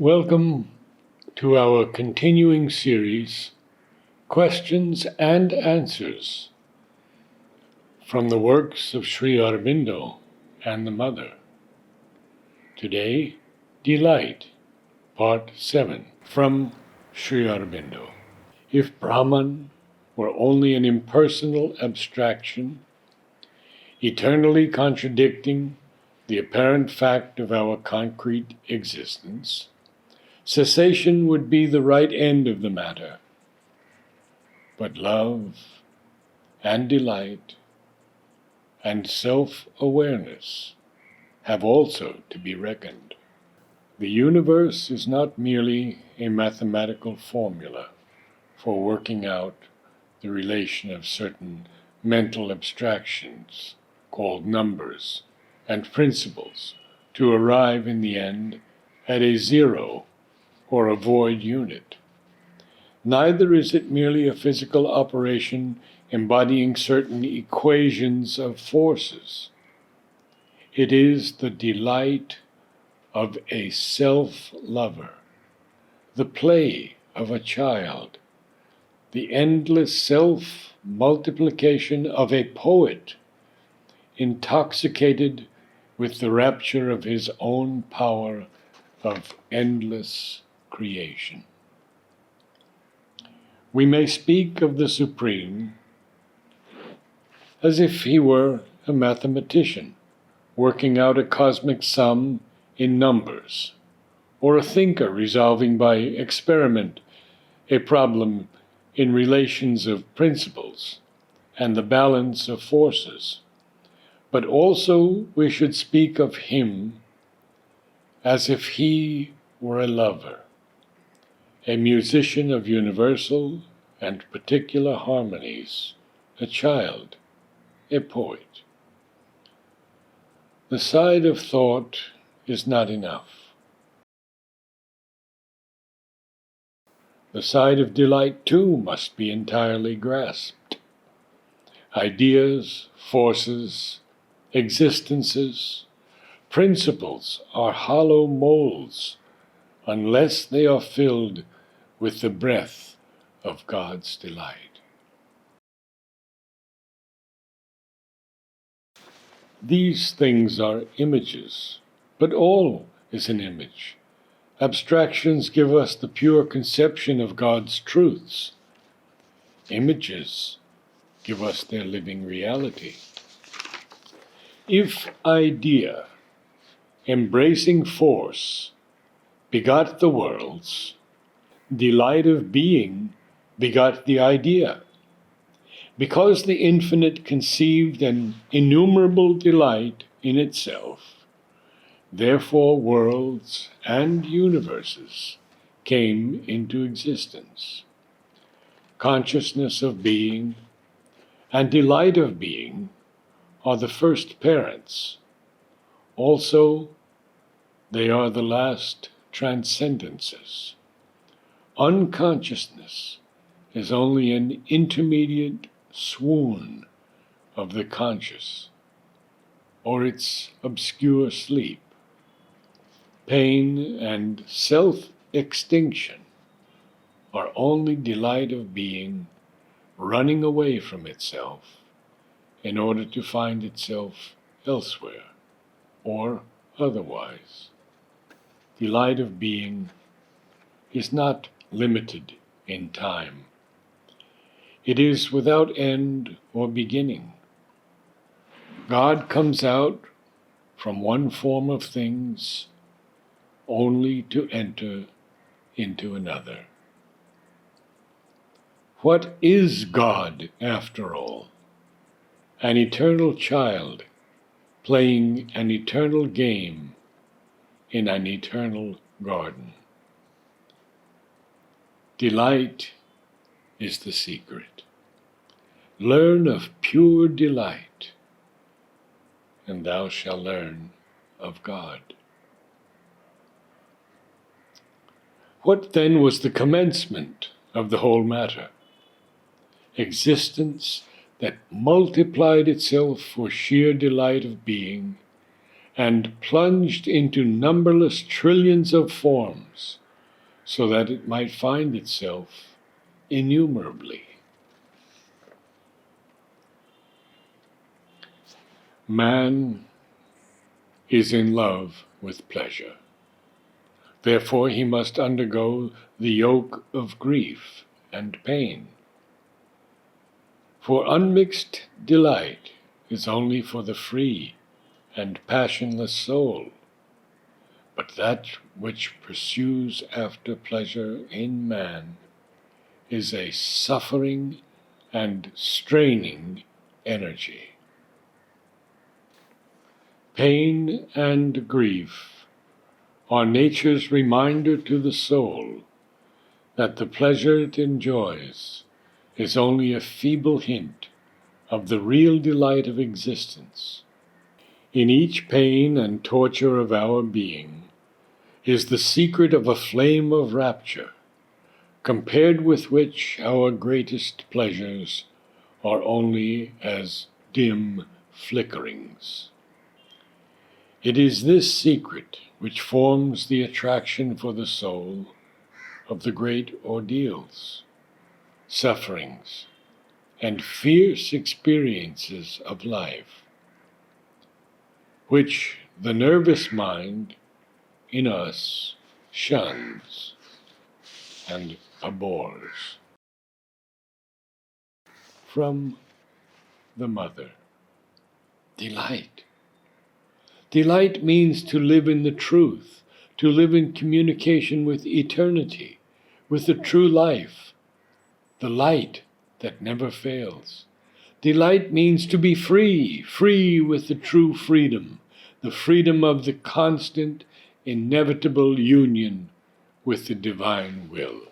Welcome to our continuing series, Questions and Answers, from the works of Sri Aurobindo and the Mother. Today, Delight, Part 7, from Sri Aurobindo. If Brahman were only an impersonal abstraction, eternally contradicting the apparent fact of our concrete existence, cessation would be the right end of the matter. But love and delight and self-awareness have also to be reckoned. The universe is not merely a mathematical formula for working out the relation of certain mental abstractions called numbers and principles to arrive in the end at a zero or a void unit. Neither is it merely a physical operation embodying certain equations of forces. It is the delight of a self-lover, the play of a child, the endless self-multiplication of a poet, intoxicated with the rapture of his own power of endless creation. We may speak of the Supreme as if he were a mathematician working out a cosmic sum in numbers, or a thinker resolving by experiment a problem in relations of principles and the balance of forces. But also we should speak of him as if he were a lover, a musician of universal and particular harmonies, a child, a poet. The side of thought is not enough. The side of delight, too, must be entirely grasped. Ideas, forces, existences, principles are hollow molds unless they are filled with the breath of God's delight. These things are images, but all is an image. Abstractions give us the pure conception of God's truths. Images give us their living reality. If idea, embracing force, begot the worlds, delight of being begot the idea. Because the infinite conceived an innumerable delight in itself, therefore worlds and universes came into existence. Consciousness of being and delight of being are the first parents. Also, they are the last transcendences. Unconsciousness is only an intermediate swoon of the conscious, or its obscure sleep. Pain and self-extinction are only delight of being running away from itself in order to find itself elsewhere, or otherwise. Delight of being is not limited in time. It is without end or beginning. God comes out from one form of things only to enter into another. What is God, after all? An eternal child playing an eternal game in an eternal garden. Delight is the secret. Learn of pure delight, and thou shalt learn of God. What then was the commencement of the whole matter? Existence that multiplied itself for sheer delight of being and plunged into numberless trillions of forms, so that it might find itself innumerably. Man is in love with pleasure. Therefore he must undergo the yoke of grief and pain. For unmixed delight is only for the free and passionless soul, but that which pursues after pleasure in man is a suffering and straining energy. Pain and grief are nature's reminder to the soul that the pleasure it enjoys is only a feeble hint of the real delight of existence. In each pain and torture of our being is the secret of a flame of rapture, compared with which our greatest pleasures are only as dim flickerings. It is this secret which forms the attraction for the soul of the great ordeals, sufferings, and fierce experiences of life, which the nervous mind in us shuns and abhors. From the Mother. Delight. Delight means to live in the truth, to live in communication with eternity, with the true life, the light that never fails. Delight means to be free, free with the true freedom, the freedom of the constant, inevitable union with the divine will.